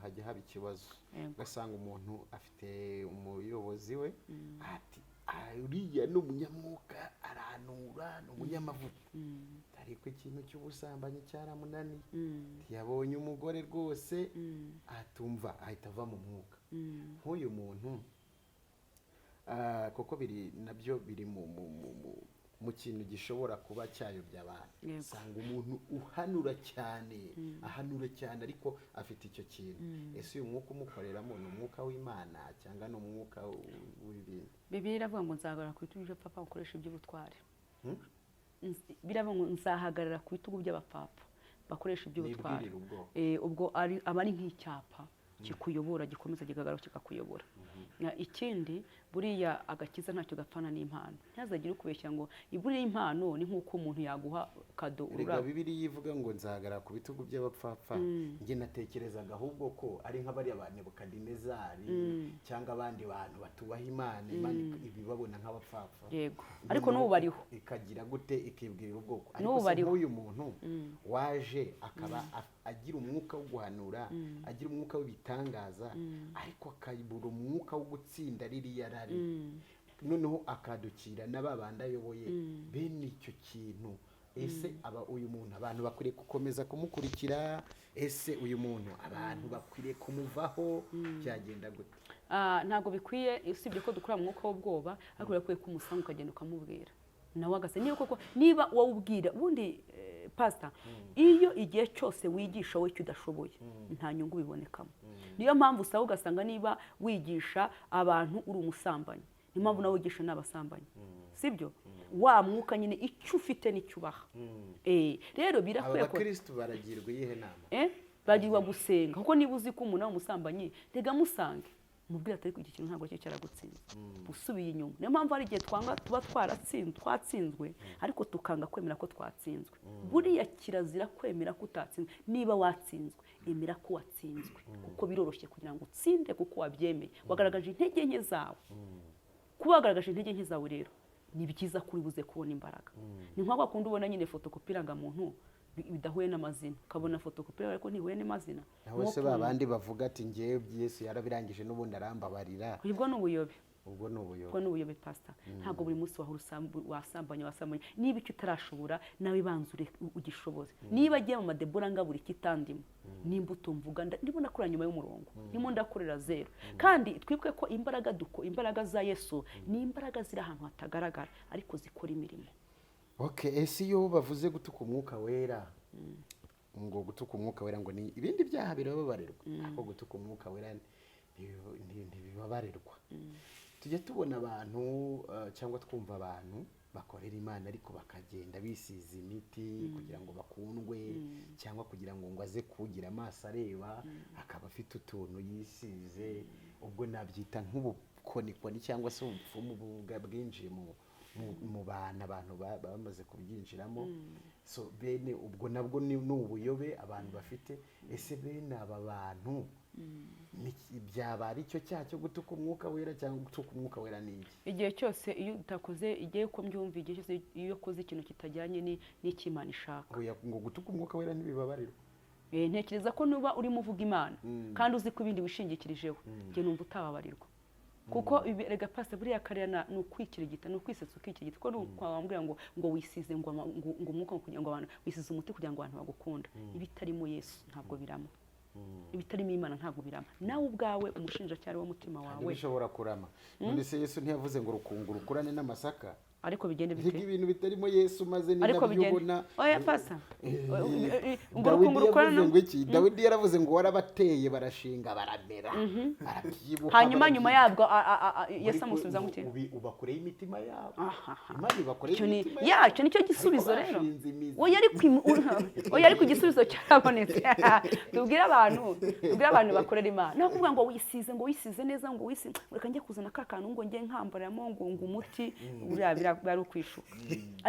hajya haba ikibazo. Ugasanga umuntu afite umuyobozi we, ati uriya ni umunyamwuka, arahanura, ni umunyamavuta, ariko ikintu cy'ubusambanyi cyaramunaniye, yabonye umugore rwose atumva, ahita ava mu mwuka. Nk'uyu muntu kuko nabyo biri mu kintu gishobora kuba cyayobya abantu. Usanga umuntu ahanura cyane ariko afite icyo kintu. Ese uyu mwuka umukoreramo ni umwuka w'Imana cyangwa ni umwuka w'ibindi? Bibiliya iravuga ngo nzahagarara ku bitugu by'abapapa bakoresha iby'ubutware. Biravuga ngo nzahagarara ku bitugu by'abapapa bakoresha iby'ubutware. Ubwo aba ari nk'icyapa kikuyobora, gikomeza kikagaruka kikakuyobora. Ikindi buriya agakiza ntacyo gapfana n'impano ntazagire ukubeshya ngo buriya impano ni nk'uko umuntu yaguha kado rega Bibiliya ivuga ngo nzagara ku bitugu by'abapfapfa njye natekerezaga ahubwo ko ari nk'abari abantu Nebukadinezari cyangwa abandi bantu batubaha Imana ibibabona nk'abapfapfa yego ariko n'ubu bariho ikagira gute ikibwirira ubwoko ariko uyu muntu waje akaba agira umwuka wo guhanura agira umwuka w'ibitangaza ariko akayibura umwuka wo gutsinda ririya rari noneho akadukira n'ababanda ayoboye bene icyo kintu ese uyu muntu abantu bakwiriye gukomeza kumukurikira ese uyu muntu abantu bakwiriye kumuvaho byagenda gute ntabwo bikwiye usibye ko dukora mu mwuka w'ubwoba ariko birakwiye kumusanga ukagenda ukamubwira nawe agase niba wawubwira ubundi pastor iyo igihe cyose wigisha wowe icyo udashoboye nta nyungu bibonekamo niyo mpamvu usaba ugasanga niba wigisha abantu uri umusambanyi niyo mpamvu nawe wigisha n'abasambanyi sibyo wa mwuka nyine icyo ufite n'icyo ubaha rero birakwiye ko abakristo baragirwa iyihe nama bagirwa gusenga kuko niba uzi ko umuntu ari umusambanyi rega musange mubwira atari ku kintu ntabwo cyo cyaragutsinze usubiye inyuma niyo mpamvu hari igihe tuba twatsinzwe ariko tukanga kwemera ko twatsinzwe buriya kirazira kwemera ko utatsinzwe niba watsinzwe emera ko watsinzwe kuko biroroshye kugira ngo utsinde kuko wabyemeye wagaragaje intege nke zawe kuba wagaragaje intege nke zawe rero ni byiza kuri buze kubona imbaraga ni nk'aho bakunda ubona nyine fotokopi irangamuntu bidahuye n'amazina ukabona fotokopi ariko ntihuye n'amazina naho se babandi bavuga ati ngewe Yesu yarabirangije n'ubundi arambabarira ubwo ni ubuyobe ubwo ni ubuyobe pastor ntabwo buri munsi wahora wasambanye niba icyo utarashobora nawe banzure ugishoboze niba agiye mu madebora ngabura ikitandimo nimba utumvuga ndimo ndakora nyuma y'umurongo ndimo ndakorera zero kandi twibuke ko imbaraga za Yesu ni imbaraga ziri ahantu hatagaragara ariko zikora imirimo ese iyo bavuze gutuka umwuka wera ngo gutuka umwuka wera ngo ni ibindi byaha birababarirwa ariko gutuka umwuka wera ntibibabarirwa tujya tubona abantu cyangwa twumva abantu bakorera Imana ariko bakagenda bisiza imiti kugira ngo bakundwe cyangwa kugira ngo aze kugira amaso areba akaba afite utuntu yisize ubwo nabyita nk'ubukonikoni cyangwa se ubupfumu bwinjiye mu abantu bamaze kubyinjiramo so bene ubwo nabwo ni ubuyobe abantu bafite ese bene aba bantu byaba ari cyo cyaha cyo gutuka umwuka wera cyangwa gutuka umwuka wera ni iki igihe cyose iyo utakoze igihe ko mbyumva igihe cyose iyo ukoze ikintu kitajyanye n'ikimana ishaka ngo gutuka umwuka wera ntibibabarirwa ntekereza ko nuba urimo uvuga Imana kandi uzi ko ibindi wishingikirijeho njye numva utababarirwa kuko rega pasta buriya karena ni ukwikirigita ni ukwisetsa ukikirigita ko wambwira ngo wisize ngo umwuka kugira ngo abantu wisize umuti kugira ngo abantu bagukunda ibitarimo Yesu ntabwo birama ibitarimo Imana ntabwo birama nawe ubwawe umushinjacyari w'umutima wawe bishobora kurama none se Yesu ntiyavuze ngo rukunguru kurane n'amasaka ariko bigende bite ibintu bitarimo Yesu maze ninabyubona oya pasa ngo rukungurukana Dawidi yaravuze ngo warabateye barashinga baramera barabyibuha hanyuma nyuma yabwo Yesu amusubiza muti ubakoreye imitima yabo Imana ibakoreye imitima yacu nicyo gisubizo rero oya ariko igisubizo cyarabonetse tubwira abantu bakorera Imana no kuvuga ngo wisize neza ngo wisize reka njye kuzana kakantu ngo njye nkambaramo ngo umuti uriya bari ukwishuka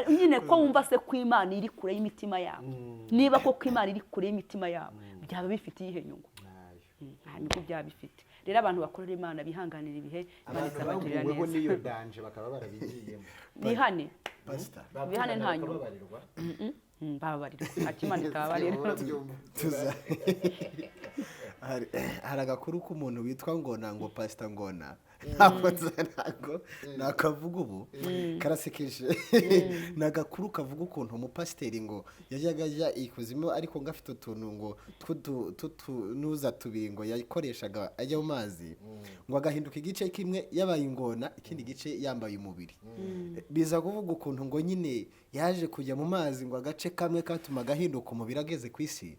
nyine ko wumva se ko Imana iri kure y'imitima yabo niba ko Imana iri kure y'imitima yabo byaba bifite iyihe nyungu ntabwo byaba bifite rero abantu bakorera Imana bihanganira ibihe bazabagirira neza niyo danje bakaba barabigiyemo bihane bihane nta nyungu babarirwa ati Imana itababarira hari agakuru k'umuntu witwa Ngona ngo pastor Ngona nakavuga ubu karasekeje nagakuru kavuga ukuntu umupasiteri ngo yajyaga ajya ikuzimu ariko ngafite utuntu ngo nuza tubingo yakoreshaga ajya mu mazi ngo agahinduka igice kimwe yabaye ingona ikindi gice yambaye umubiri biza kuvuga ukuntu ngo nyine yaje kujya mu mazi ngo agace kamwe katuma gahinduka umubiri ageze ku isi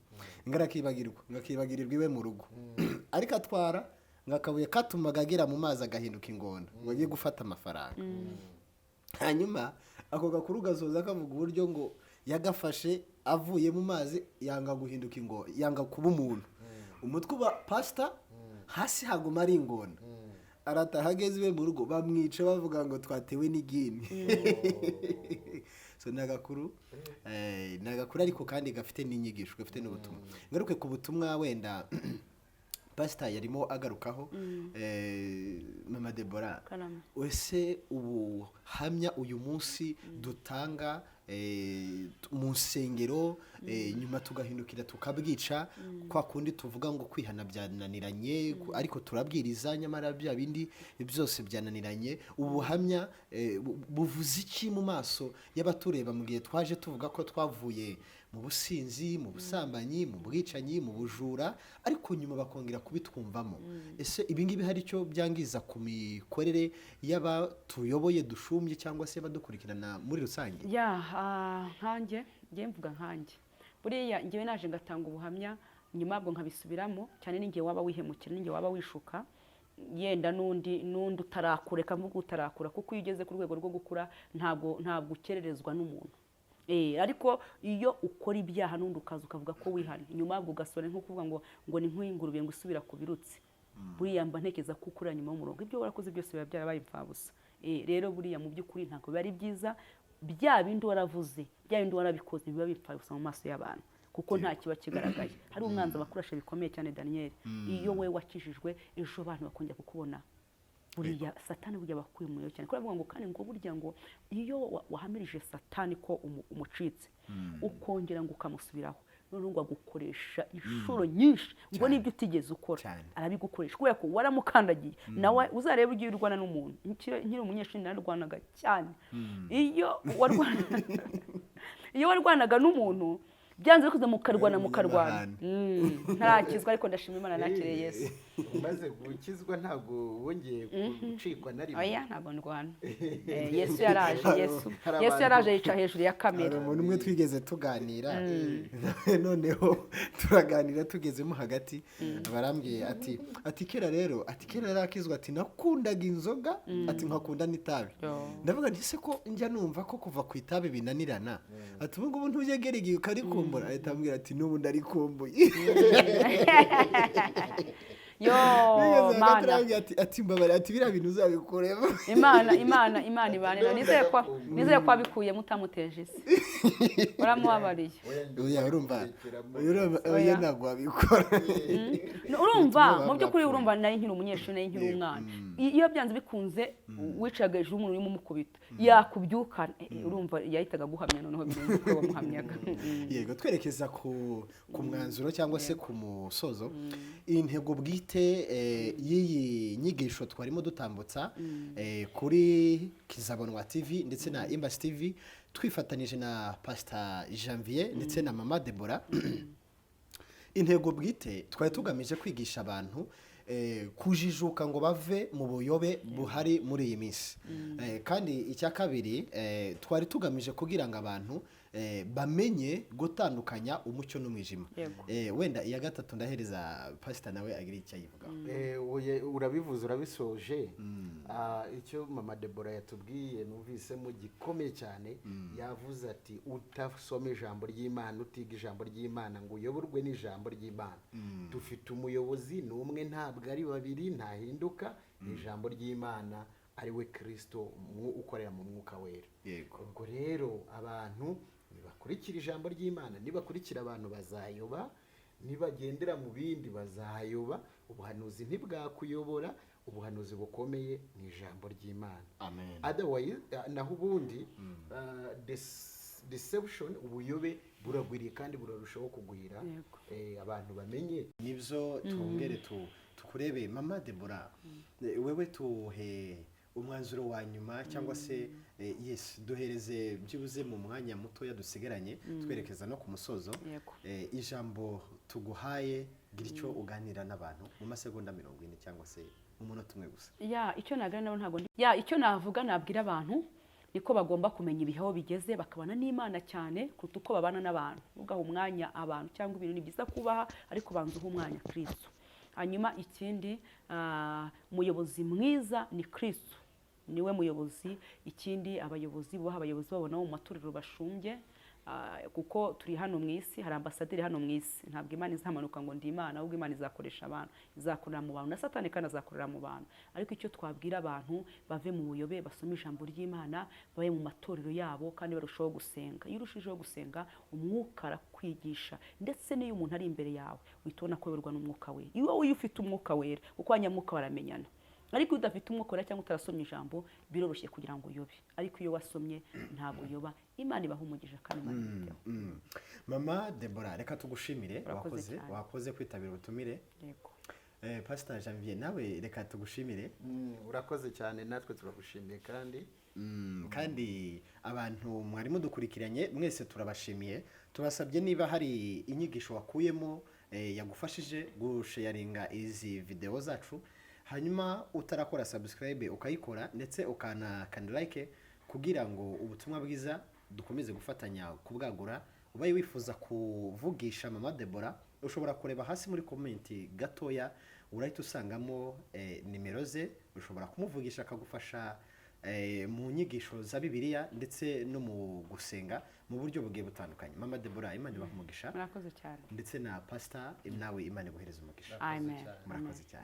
ngakibagirirwa iwe mu rugo ariko atwara ngakabuye katumaga agera mu mazi agahinduka ingona ngo agiye gufata amafaranga hanyuma ako gakuru gasoza kavuga uburyo ngo yagafashe avuye mu mazi yanga guhinduka ingona yanga kuba umuntu umutwe uba pastor hasi haguma ari ingona arataha ageze iwe mu rugo bamwica bavuga ngo twatewe n'igini so ni agakuru ariko kandi gafite n'inyigisho gafite n'ubutumwa ngaruke ku butumwa wenda pasita yarimo agarukaho mama Deborah wese ubuhamya uyu munsi dutanga mu nsengero nyuma tugahindukira tukabwica kwa kundi tuvuga ngo kwihana byananiranye ariko turabwiriza nyamara bya bindi byose byananiranye ubuhamya buvuze iki mu maso y'abatureba mu gihe twaje tuvuga ko twavuye mu businzi mu busambanyi mu bwicanyi mu bujura ariko nyuma bakongera kubitwumvamo ese ibingibi hari icyo byangiza ku mikorere y'abatuyoboye dushumbye cyangwa se badukurikirana muri rusange nkanjye ngiye mvuga nkanjye buriya ngewe naje ngatanga ubuhamya nyuma yabwo nkabisubiramo cyane n'ingihe waba wihemukira n'ingihe waba wishuka yenda n'undi utarakureka mvuga utarakura kuko iyo ugeze ku rwego rwo gukura ntabwo ukererezwa n'umuntu ariko iyo ukora ibyaha n'undi ukaza ukavuga ko wihana nyuma yabwo ugasora nko kuvuga ngo ni nk'ingurube ngo usubira ku birutsi buriya mba ntekereza ko ukurira nyuma y'umurongo ibyo warakoze byose biba byarabaye impfabusa rero buriya mu by'ukuri ntabwo biba ari byiza bya bindi waravuze bya bindi warabikoze biba bipfabusa mu maso y'abantu kuko nta kiba kigaragaye hari umwanzi abakoresha bikomeye cyane Daniel iyo we wakijijwe ejo abantu bakongera kukubona buriya satani burya bakuye umuyo cyane kuko ngo kandi ngo burya ngo iyo wahamirije satani ko umucitse ukongera ngo ukamusubiraho none ngo agukoresha inshuro nyinshi ngo nibyo utigeze ukora arabigukoresha kubera ko waramukandagiye nawe uzareba ugiye urwana n'umuntu nkiri umunyeshuri narwanaga cyane iyo warwanaga n'umuntu byanze bikuze mukarwana ntarakizwa ariko ndashima Imana nakiriye Yesu maze gukizwa ntabwo wongeye gucikwa na rimwe oya ntabwo ndwana Yesu yaraje yica hejuru ya kamera umuntu umwe twigeze tuganira noneho turaganira tugezemo hagati barambwiye ati kera rero akizwa ati nakundaga inzoga ati nkakunda n'itabi ndavuga nti se ko njya numva ko kuva ku itabi binanirana ati ubu ngubu ntujyegera igihe ukarikumbura ahita ambwira ati n'ubu ndarikumbuye mana ati mbabare ati biriya bintu uzabikuremo imana ibanira nizeye ko wabikuye mutamuteje isi uramubabariye urumva ntabwo wabikora urumva mu by'ukuri urumva nari nkiri umunyeshuri nari nkiri umwana iyo byanze bikunze wicaga hejuru y'umuntu urimo umukubita yakubyukana urumva yahitaga guhamya noneho birenze uko wamuhamyaga yego twerekeza ku mwanzuro cyangwa se ku musozo intego bwite y'iyi nyigisho twarimo dutambutsa kuri Kizabonwa TV ndetse na Imbasi TV twifatanije na Pastor Janvier ndetse na Mama Deborah intego bwite twari tugamije kwigisha abantu kujijuka ngo bave mu buyobe buhari muri iyi minsi kandi icya kabiri twari tugamije kugira ngo abantu bamenye gutandukanya umucyo n'umwijima wenda iya gatatu ndahereza pastor nawe agira icyo ayivugaho urabivuze urabisoje icyo Mama Deborah yatubwiye numvisemo gikomeye cyane yavuze ati utasoma ijambo ry'Imana utiga ijambo ry'Imana ngo uyoborwe n'ijambo ry'Imana dufite umuyobozi n'umwe ntabwo ari babiri ntahinduka ijambo ry'Imana ari we Kristo ukorera mu mwuka wera ubwo rero abantu nibakurikira ijambo ry'Imana nibakurikira abantu bazayoba nibagendera mu bindi bazayoba ubuhanuzi ntibwakuyobora ubuhanuzi bukomeye ni ijambo ry'Imana otherwise naho ubundi deception ubuyobe buragwiriye kandi burarushaho kugwira abantu bamenye nibyo twongere tukurebe Mama Deborah wewe tuhe umwanzuro wa nyuma cyangwa se duhereze byibuze mu mwanya muto yadusigaranye twerekeza no ku musozo ijambo tuguhaye gira icyo uganira n'abantu mu masegonda 40 cyangwa se umunota umwe gusa icyo naganira nabo ntabwo icyo navuga nabwira abantu niko bagomba kumenya ibihe aho bigeze bakabana n'Imana cyane kuruta uko babana n'abantu ugaha umwanya abantu cyangwa ibintu ni byiza kubaha ariko banza uha umwanya Kristo hanyuma ikindi umuyobozi mwiza ni Kristo niwe muyobozi ikindi abayobozi bubaha abayobozi babona mu matorero bashumbye kuko turi hano mu isi, hari ambasaderi hano mu isi. Ntabwo Imana izamanuka ngo ndi Imana, ahubwo Imana izakoresha abantu, izakorera mu bantu, na Satani kandi azakorera mu bantu. Ariko icyo twabwira abantu, bave mu buyobe, basome ijambo ry'Imana, babe mu matorero yabo kandi barushaho gusenga. Iyo urushijeho gusenga, umwuka arakwigisha, ndetse n'iyo umuntu ari imbere yawe uhita ubona ko ayoborwa n'umwuka we. Iyo ufite umwuka wera, kuko abanyamwuka baramenyana. Ariko iyo udafite umwuka wera cyangwa utarasomye ijambo, biroroshye kugira ngo uyobe. Ariko iyo wasomye ntabwo uyoba. Imana ibaha umugisha kandi Imana ibiteho. Mama Deborah, reka tugushimire, Urakoze wakoze kwitabira ubutumire. Yego. Pastor Janvier, nawe reka tugushimire. urakoze cyane, natwe turagushimiye kandi kandi abantu mwari mudukurikiranye mwese turabashimiye. Tubasabye niba hari inyigisho wakuyemo yagufashije gusharinga izi video zacu, hanyuma utarakora subscribe ukayikora, ndetse ukana like kugira ngo ubutumwa bwiza dukomeze gufatanya kubwagura. Ubaye wifuza kuvugisha Mama Deborah, ushobora kureba hasi muri comment gatoya, urahita usangamo nimero ze, ushobora kumuvugisha akagufasha mu nyigisho za Bibiliya ndetse no mu gusenga mu buryo bugiye butandukanye. Mama Deborah, Imana ibaha umugisha. Murakoze cyane. Ndetse na Pastor nawe Imana iguhereza umugisha. Amen. Murakoze cyane.